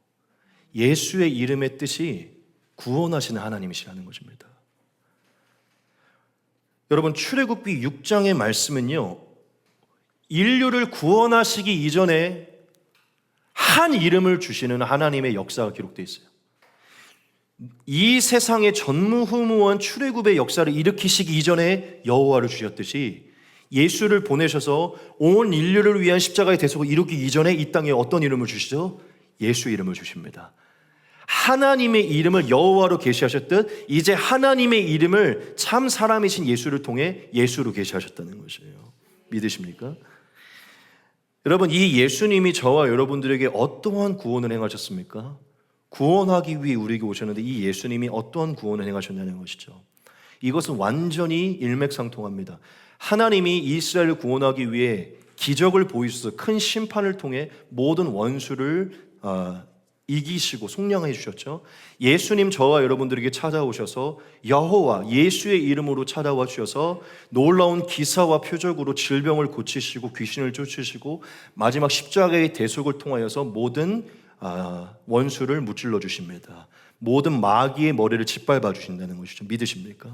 예수의 이름의 뜻이 구원하시는 하나님이시라는 것입니다. 여러분 출애굽기 6장의 말씀은요 인류를 구원하시기 이전에 한 이름을 주시는 하나님의 역사가 기록되어 있어요. 이 세상의 전무후무한 출애굽의 역사를 일으키시기 이전에 여호와를 주셨듯이 예수를 보내셔서 온 인류를 위한 십자가의 대속을 이루기 이전에 이 땅에 어떤 이름을 주시죠? 예수 이름을 주십니다. 하나님의 이름을 여호와로 계시하셨듯 이제 하나님의 이름을 참 사람이신 예수를 통해 예수로 계시하셨다는 것이에요. 믿으십니까? 여러분 이 예수님이 저와 여러분들에게 어떠한 구원을 행하셨습니까? 구원하기 위해 우리에게 오셨는데 이 예수님이 어떠한 구원을 행하셨냐는 것이죠. 이것은 완전히 일맥상통합니다. 하나님이 이스라엘을 구원하기 위해 기적을 보이셔서 큰 심판을 통해 모든 원수를 이기시고 속량해 주셨죠. 예수님 저와 여러분들에게 찾아오셔서 여호와 예수의 이름으로 찾아와 주셔서 놀라운 기사와 표적으로 질병을 고치시고 귀신을 쫓으시고 마지막 십자가의 대속을 통하여서 모든 원수를 무찔러 주십니다. 모든 마귀의 머리를 짓밟아 주신다는 것이죠. 믿으십니까?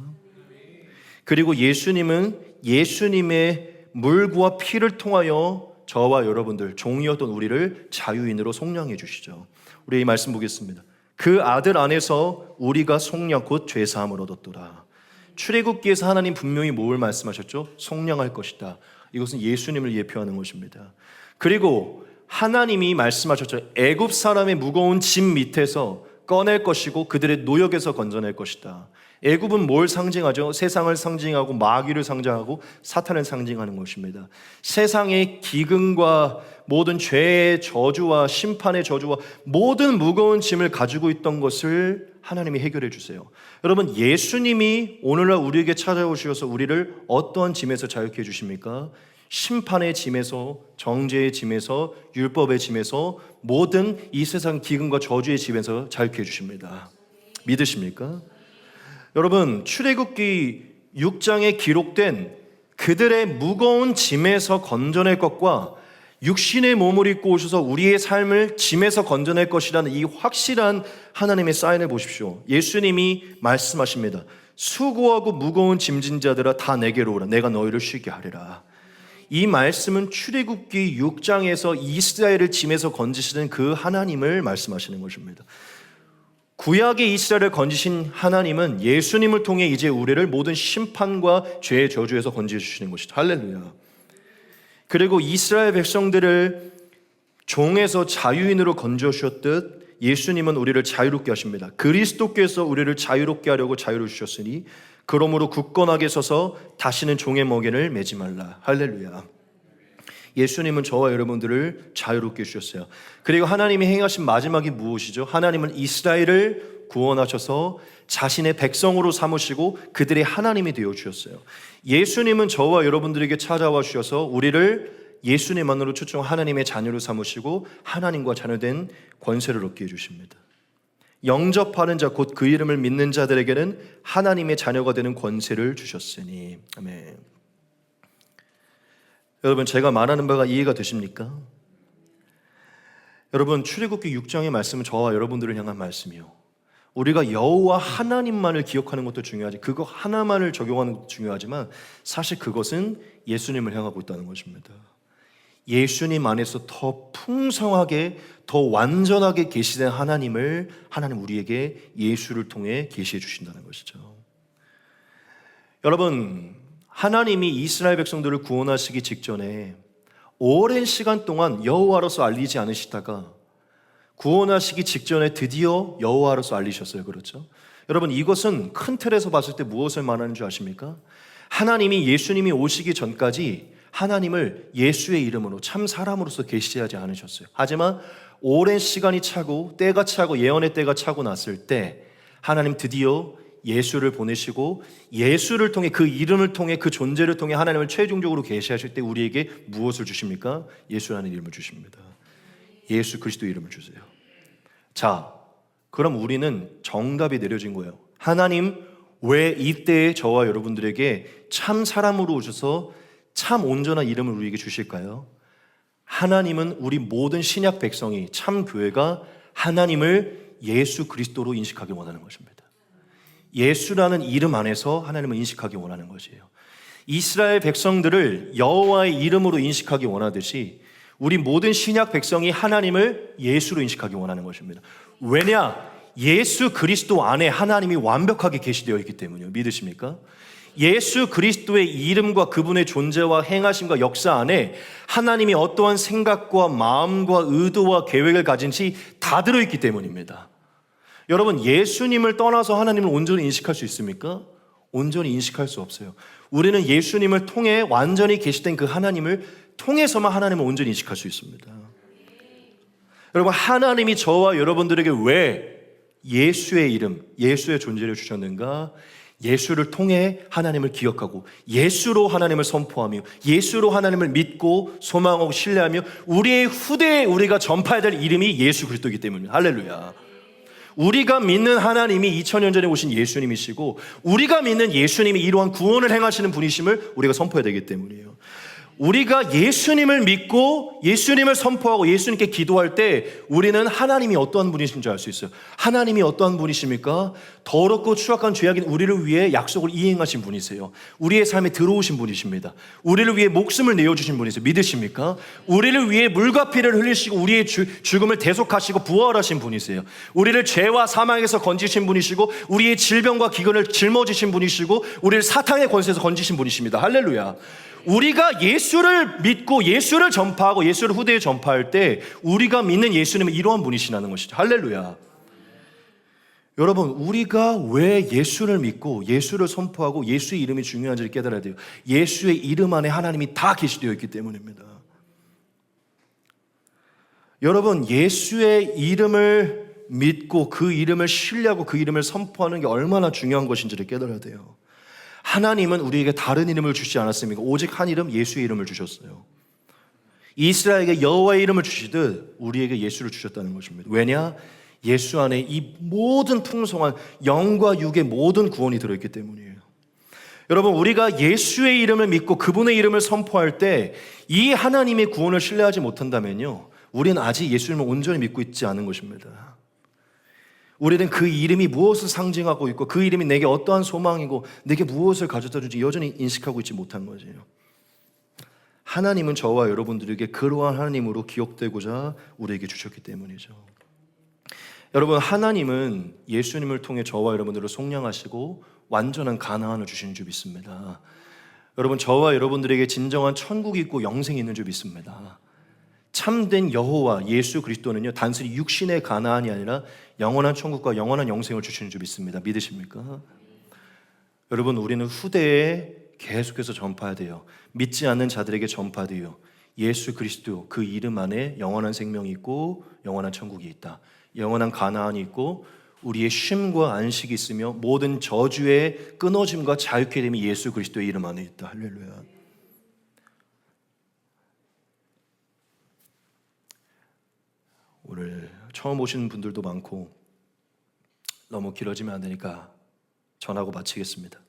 그리고 예수님은 예수님의 물과 피를 통하여 저와 여러분들 종이었던 우리를 자유인으로 속량해 주시죠. 우리 이 말씀 보겠습니다. 그 아들 안에서 우리가 속량 곧 죄사함을 얻었더라. 출애굽기에서 하나님 분명히 뭘 말씀하셨죠? 속량할 것이다. 이것은 예수님을 예표하는 것입니다. 그리고 하나님이 말씀하셨죠. 애굽 사람의 무거운 짐 밑에서 꺼낼 것이고 그들의 노역에서 건져낼 것이다. 애굽은 뭘 상징하죠? 세상을 상징하고 마귀를 상징하고 사탄을 상징하는 것입니다. 세상의 기근과 모든 죄의 저주와 심판의 저주와 모든 무거운 짐을 가지고 있던 것을 하나님이 해결해 주세요. 여러분 예수님이 오늘날 우리에게 찾아오셔서 우리를 어떠한 짐에서 자유케 해 주십니까? 심판의 짐에서, 정죄의 짐에서, 율법의 짐에서, 모든 이 세상 기근과 저주의 짐에서 자유케 해 주십니다. 믿으십니까? 여러분 출애굽기 6장에 기록된 그들의 무거운 짐에서 건져낼 것과 육신의 몸을 입고 오셔서 우리의 삶을 짐에서 건져낼 것이라는 이 확실한 하나님의 사인을 보십시오. 예수님이 말씀하십니다. 수고하고 무거운 짐진 자들아 다 내게로 오라. 내가 너희를 쉬게 하리라. 이 말씀은 출애굽기 6장에서 이스라엘을 짐에서 건지시는 그 하나님을 말씀하시는 것입니다. 구약의 이스라엘을 건지신 하나님은 예수님을 통해 이제 우리를 모든 심판과 죄의 저주에서 건지시는 것이죠. 할렐루야. 그리고 이스라엘 백성들을 종에서 자유인으로 건져주셨듯 예수님은 우리를 자유롭게 하십니다. 그리스도께서 우리를 자유롭게 하려고 자유를 주셨으니 그러므로 굳건하게 서서 다시는 종의 멍에를 매지 말라. 할렐루야. 예수님은 저와 여러분들을 자유롭게 해주셨어요. 그리고 하나님이 행하신 마지막이 무엇이죠? 하나님은 이스라엘을 구원하셔서 자신의 백성으로 삼으시고 그들의 하나님이 되어주셨어요. 예수님은 저와 여러분들에게 찾아와 주셔서 우리를 예수님만으로 초청 하나님의 자녀로 삼으시고 하나님과 자녀된 권세를 얻게 해주십니다. 영접하는 자 곧 그 이름을 믿는 자들에게는 하나님의 자녀가 되는 권세를 주셨으니. 아멘. 여러분 제가 말하는 바가 이해가 되십니까? 여러분 출애굽기 6장의 말씀은 저와 여러분들을 향한 말씀이요. 우리가 여호와 하나님만을 기억하는 것도 중요하지 그거 하나만을 적용하는 것도 중요하지만 사실 그것은 예수님을 향하고 있다는 것입니다. 예수님 안에서 더 풍성하게 더 완전하게 계시된 하나님을 하나님 우리에게 예수를 통해 계시해 주신다는 것이죠. 여러분 하나님이 이스라엘 백성들을 구원하시기 직전에 오랜 시간 동안 여호와로서 알리지 않으시다가 구원하시기 직전에 드디어 여호와로서 알리셨어요. 그렇죠? 여러분 이것은 큰 틀에서 봤을 때 무엇을 말하는 줄 아십니까? 하나님이 예수님이 오시기 전까지 하나님을 예수의 이름으로 참 사람으로서 계시하지 않으셨어요. 하지만 오랜 시간이 차고 때가 차고 예언의 때가 차고 났을 때 하나님 드디어 예수를 보내시고 예수를 통해 그 이름을 통해 그 존재를 통해 하나님을 최종적으로 계시하실 때 우리에게 무엇을 주십니까? 예수라는 이름을 주십니다. 예수 그리스도 이름을 주세요. 자, 그럼 우리는 정답이 내려진 거예요. 하나님 왜 이때에 저와 여러분들에게 참 사람으로 오셔서 참 온전한 이름을 우리에게 주실까요? 하나님은 우리 모든 신약 백성이 참 교회가 하나님을 예수 그리스도로 인식하기 원하는 것입니다. 예수라는 이름 안에서 하나님을 인식하기 원하는 것이에요. 이스라엘 백성들을 여호와의 이름으로 인식하기 원하듯이 우리 모든 신약 백성이 하나님을 예수로 인식하기 원하는 것입니다. 왜냐? 예수 그리스도 안에 하나님이 완벽하게 계시되어 있기 때문이요. 믿으십니까? 예수 그리스도의 이름과 그분의 존재와 행하심과 역사 안에 하나님이 어떠한 생각과 마음과 의도와 계획을 가진지 다 들어있기 때문입니다. 여러분, 예수님을 떠나서 하나님을 온전히 인식할 수 있습니까? 온전히 인식할 수 없어요. 우리는 예수님을 통해 완전히 계시된 그 하나님을 통해서만 하나님을 온전히 인식할 수 있습니다. 여러분, 하나님이 저와 여러분들에게 왜 예수의 이름, 예수의 존재를 주셨는가? 예수를 통해 하나님을 기억하고 예수로 하나님을 선포하며 예수로 하나님을 믿고 소망하고 신뢰하며 우리의 후대에 우리가 전파해야 될 이름이 예수 그리스도이기 때문입니다. 할렐루야. 우리가 믿는 하나님이 2000년 전에 오신 예수님이시고 우리가 믿는 예수님이 이러한 구원을 행하시는 분이심을 우리가 선포해야 되기 때문이에요. 우리가 예수님을 믿고 예수님을 선포하고 예수님께 기도할 때 우리는 하나님이 어떠한 분이신지 알 수 있어요. 하나님이 어떠한 분이십니까? 더럽고 추악한 죄악인 우리를 위해 약속을 이행하신 분이세요. 우리의 삶에 들어오신 분이십니다. 우리를 위해 목숨을 내어주신 분이세요. 믿으십니까? 우리를 위해 물과 피를 흘리시고 우리의 죽음을 대속하시고 부활하신 분이세요. 우리를 죄와 사망에서 건지신 분이시고 우리의 질병과 기근을 짊어지신 분이시고 우리를 사탄의 권세에서 건지신 분이십니다. 할렐루야. 우리가 예수를 믿고 예수를 전파하고 예수를 후대에 전파할 때 우리가 믿는 예수님은 이러한 분이시라는 것이죠. 할렐루야. 여러분, 우리가 왜 예수를 믿고 예수를 선포하고 예수의 이름이 중요한지를 깨달아야 돼요. 예수의 이름 안에 하나님이 다 계시되어 있기 때문입니다. 여러분, 예수의 이름을 믿고 그 이름을 신뢰하고 그 이름을 선포하는 게 얼마나 중요한 것인지를 깨달아야 돼요. 하나님은 우리에게 다른 이름을 주시지 않았습니까? 오직 한 이름, 예수의 이름을 주셨어요. 이스라엘에게 여호와의 이름을 주시듯 우리에게 예수를 주셨다는 것입니다. 왜냐? 예수 안에 이 모든 풍성한 영과 육의 모든 구원이 들어있기 때문이에요. 여러분, 우리가 예수의 이름을 믿고 그분의 이름을 선포할 때 이 하나님의 구원을 신뢰하지 못한다면요, 우리는 아직 예수님을 온전히 믿고 있지 않은 것입니다. 우리는 그 이름이 무엇을 상징하고 있고 그 이름이 내게 어떠한 소망이고 내게 무엇을 가져다 주지 여전히 인식하고 있지 못한 거지요. 하나님은 저와 여러분들에게 그러한 하나님으로 기억되고자 우리에게 주셨기 때문이죠. 여러분, 하나님은 예수님을 통해 저와 여러분들을 속량하시고 완전한 가나안을 주시는 줄 믿습니다. 여러분, 저와 여러분들에게 진정한 천국이 있고 영생이 있는 줄 믿습니다. 참된 여호와 예수 그리스도는요, 단순히 육신의 가나안이 아니라 영원한 천국과 영원한 영생을 주시는 줄 믿습니다. 믿으십니까? 여러분, 우리는 후대에 계속해서 전파해야 돼요. 믿지 않는 자들에게 전파돼요. 예수 그리스도 그 이름 안에 영원한 생명이 있고 영원한 천국이 있다. 영원한 가나안이 있고 우리의 쉼과 안식이 있으며 모든 저주의 끊어짐과 자유케 됨이 예수 그리스도의 이름 안에 있다. 할렐루야. 오늘 처음 오시는 분들도 많고 너무 길어지면 안 되니까 전하고 마치겠습니다.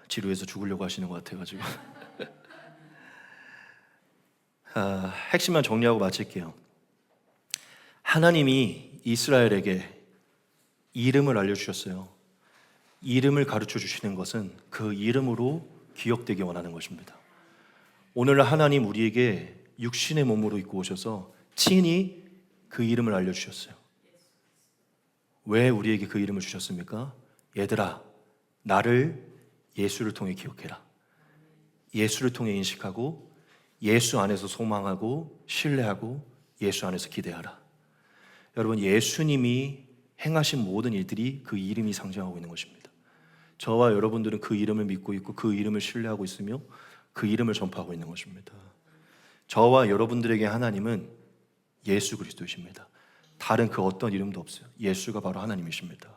지루해서 죽으려고 하시는 것 같아가지고 핵심만 정리하고 마칠게요. 하나님이 이스라엘에게 이름을 알려주셨어요. 이름을 가르쳐 주시는 것은 그 이름으로 기억되기 원하는 것입니다. 오늘 하나님 우리에게 육신의 몸으로 입고 오셔서 친히 그 이름을 알려주셨어요. 왜 우리에게 그 이름을 주셨습니까? 얘들아, 나를 예수를 통해 기억해라. 예수를 통해 인식하고 예수 안에서 소망하고 신뢰하고 예수 안에서 기대하라. 여러분, 예수님이 행하신 모든 일들이 그 이름이 상징하고 있는 것입니다. 저와 여러분들은 그 이름을 믿고 있고 그 이름을 신뢰하고 있으며 그 이름을 전파하고 있는 것입니다. 저와 여러분들에게 하나님은 예수 그리스도이십니다. 다른 그 어떤 이름도 없어요. 예수가 바로 하나님이십니다.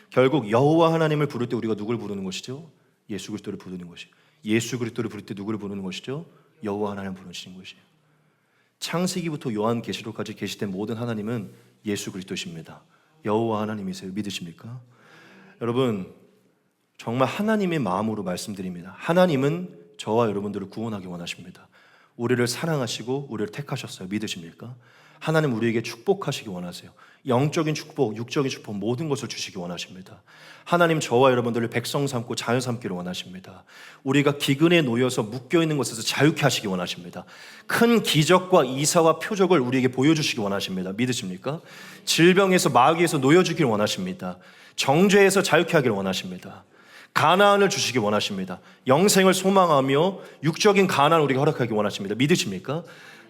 결국 여호와 하나님을 부를 때 우리가 누굴 부르는 것이죠? 예수 그리스도를 부르는 것이. 예수 그리스도를 부를 때 누구를 부르는 것이죠? 여호와 하나님을 부르시는 것이에요. 창세기부터 요한계시록까지 계시된 모든 하나님은 예수 그리스도십니다. 여호와 하나님이세요. 믿으십니까? 여러분, 정말 하나님의 마음으로 말씀드립니다. 하나님은 저와 여러분들을 구원하기 원하십니다. 우리를 사랑하시고 우리를 택하셨어요. 믿으십니까? 하나님 우리에게 축복하시기 원하세요. 영적인 축복, 육적인 축복 모든 것을 주시기 원하십니다. 하나님 저와 여러분들을 백성 삼고 자녀 삼기를 원하십니다. 우리가 기근에 놓여서 묶여있는 것에서 자유케 하시기 원하십니다. 큰 기적과 이사와 표적을 우리에게 보여주시기 원하십니다. 믿으십니까? 질병에서 마귀에서 놓여주기를 원하십니다. 정죄에서 자유케 하기를 원하십니다. 가나안을 주시기 원하십니다. 영생을 소망하며 육적인 가나안을 우리가 허락하기 원하십니다. 믿으십니까?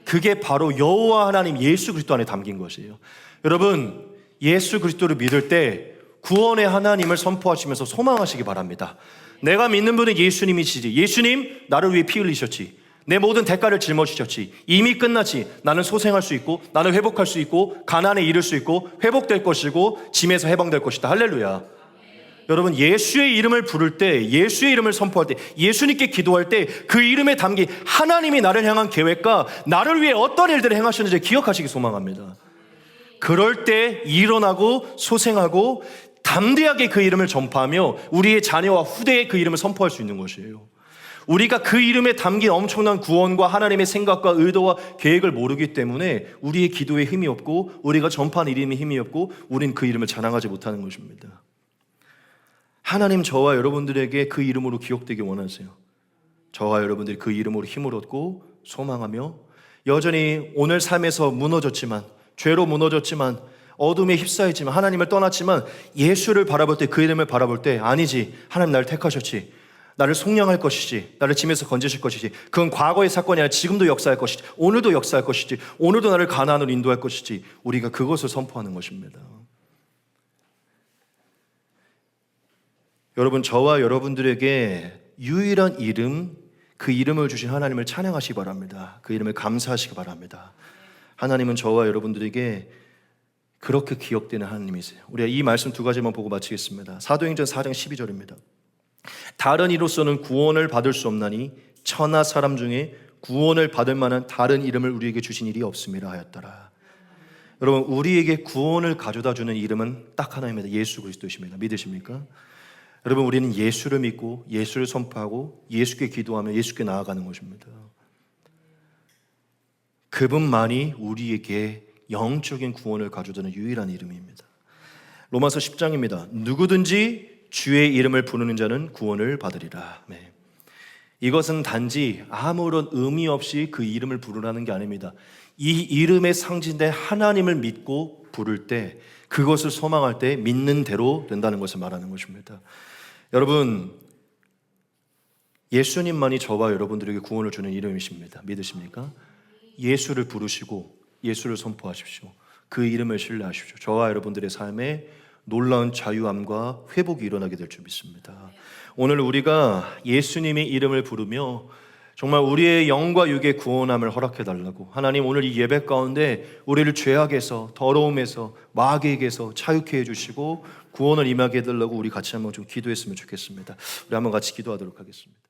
그게 바로 여호와 하나님 예수 그리스도 안에 담긴 것이에요. 여러분, 예수 그리스도를 믿을 때 구원의 하나님을 선포하시면서 소망하시기 바랍니다. 내가 믿는 분은 예수님이시지. 예수님 나를 위해 피 흘리셨지. 내 모든 대가를 짊어지셨지. 이미 끝났지. 나는 소생할 수 있고 나는 회복할 수 있고 가나안에 이를 수 있고 회복될 것이고 짐에서 해방될 것이다. 할렐루야. 여러분, 예수의 이름을 부를 때, 예수의 이름을 선포할 때, 예수님께 기도할 때 그 이름에 담긴 하나님이 나를 향한 계획과 나를 위해 어떤 일들을 행하셨는지 기억하시기 소망합니다. 그럴 때 일어나고 소생하고 담대하게 그 이름을 전파하며 우리의 자녀와 후대에 그 이름을 선포할 수 있는 것이에요. 우리가 그 이름에 담긴 엄청난 구원과 하나님의 생각과 의도와 계획을 모르기 때문에 우리의 기도에 힘이 없고 우리가 전파하는 이름에 힘이 없고 우린 그 이름을 자랑하지 못하는 것입니다. 하나님 저와 여러분들에게 그 이름으로 기억되기 원하세요. 저와 여러분들이 그 이름으로 힘을 얻고 소망하며 여전히 오늘 삶에서 무너졌지만, 죄로 무너졌지만, 어둠에 휩싸였지만, 하나님을 떠났지만 예수를 바라볼 때, 그 이름을 바라볼 때 아니지, 하나님 나를 택하셨지, 나를 속량할 것이지, 나를 짐에서 건지실 것이지, 그건 과거의 사건이 아니라 지금도 역사할 것이지, 오늘도 역사할 것이지, 오늘도 나를 가나안으로 인도할 것이지, 우리가 그것을 선포하는 것입니다. 여러분, 저와 여러분들에게 유일한 이름, 그 이름을 주신 하나님을 찬양하시기 바랍니다. 그 이름을 감사하시기 바랍니다. 하나님은 저와 여러분들에게 그렇게 기억되는 하나님이세요. 우리가 이 말씀 두 가지만 보고 마치겠습니다. 사도행전 4장 12절입니다. 다른 이로서는 구원을 받을 수 없나니 천하 사람 중에 구원을 받을 만한 다른 이름을 우리에게 주신 일이 없음이라 하였더라. 여러분, 우리에게 구원을 가져다 주는 이름은 딱 하나입니다. 예수 그리스도십니다. 믿으십니까? 여러분, 우리는 예수를 믿고 예수를 선포하고 예수께 기도하며 예수께 나아가는 것입니다. 그분만이 우리에게 영적인 구원을 가져다는 유일한 이름입니다. 로마서 10장입니다. 누구든지 주의 이름을 부르는 자는 구원을 받으리라. 네. 이것은 단지 아무런 의미 없이 그 이름을 부르라는 게 아닙니다. 이 이름의 상징된 하나님을 믿고 부를 때, 그것을 소망할 때 믿는 대로 된다는 것을 말하는 것입니다. 여러분, 예수님만이 저와 여러분들에게 구원을 주는 이름이십니다. 믿으십니까? 예수를 부르시고 예수를 선포하십시오. 그 이름을 신뢰하십시오. 저와 여러분들의 삶에 놀라운 자유함과 회복이 일어나게 될 줄 믿습니다. 오늘 우리가 예수님의 이름을 부르며 정말 우리의 영과 육의 구원함을 허락해달라고, 하나님 오늘 이 예배 가운데 우리를 죄악에서, 더러움에서, 마귀에게서 자유케 해주시고 구원을 임하게 해달라고 우리 같이 한번 좀 기도했으면 좋겠습니다. 우리 한번 같이 기도하도록 하겠습니다.